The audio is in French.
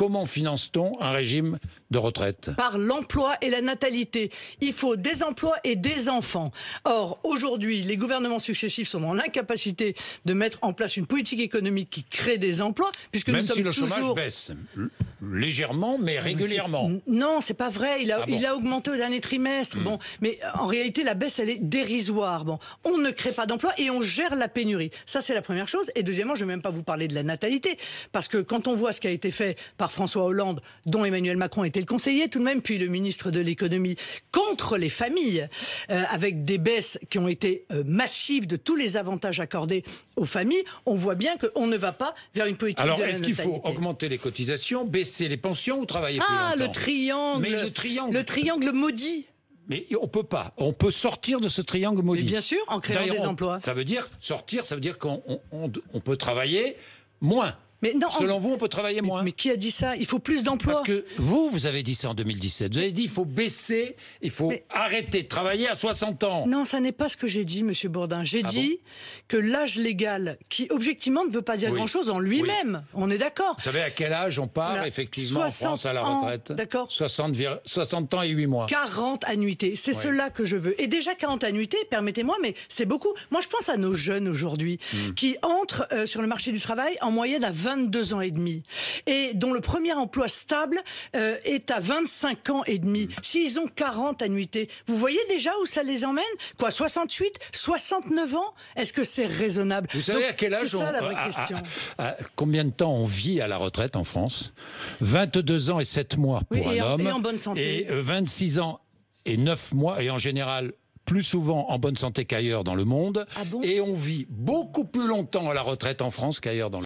comment finance-t-on un régime de retraite? Par l'emploi et la natalité. Il faut des emplois et des enfants. Or, aujourd'hui, les gouvernements successifs sont dans l'incapacité de mettre en place une politique économique qui crée des emplois, puisque Même nous sommes si le toujours... chômage baisse, légèrement, mais régulièrement. Non, c'est pas vrai. bon. Il a augmenté au dernier trimestre. Bon, mais en réalité, la baisse, elle est dérisoire. Bon, on ne crée pas d'emplois et on gère la pénurie. Ça, c'est la première chose. Et deuxièmement, je ne vais même pas vous parler de la natalité, parce que quand on voit ce qui a été fait par François Hollande, dont Emmanuel Macron était le conseiller tout de même, puis le ministre de l'économie, contre les familles, avec des baisses qui ont été massives de tous les avantages accordés aux familles, on voit bien qu'on ne va pas vers une politique de la natalité. Alors, est-ce qu'il faut augmenter les cotisations, baisser les pensions ou travailler plus longtemps? Le triangle. Mais le triangle maudit. Mais on peut pas. On peut sortir de ce triangle maudit. Mais bien sûr, en créant des emplois. Ça veut dire sortir, ça veut dire qu'on peut travailler moins. Mais non, selon vous, on peut travailler moins. Mais qui a dit ça? Il faut plus d'emplois. Parce que vous avez dit ça en 2017. Vous avez dit il faut baisser, il faut arrêter de travailler à 60 ans. Non, ça n'est pas ce que j'ai dit, Monsieur Bourdin. J'ai dit que l'âge légal, qui objectivement ne veut pas dire grand-chose en lui-même, on est d'accord. Vous savez à quel âge on part effectivement en France à la retraite? D'accord. 60 ans et 8 mois. 40 annuités, c'est cela que je veux. Et déjà 40 annuités, permettez-moi, mais c'est beaucoup. Moi, je pense à nos jeunes aujourd'hui qui entrent sur le marché du travail en moyenne à 22 ans et demi et dont le premier emploi stable est à 25 ans et demi. S'ils ont 40 annuités, vous voyez déjà où ça les emmène? Quoi, 68, 69 ans? Est-ce que c'est raisonnable? Vous savez à quel âge c'est ça la vraie question. Combien de temps on vit à la retraite en France? 22 ans et 7 mois pour un homme. Et en bonne santé. Et 26 ans et 9 mois, et en général plus souvent en bonne santé qu'ailleurs dans le monde. Ah bon? Et on vit beaucoup plus longtemps à la retraite en France qu'ailleurs dans le monde.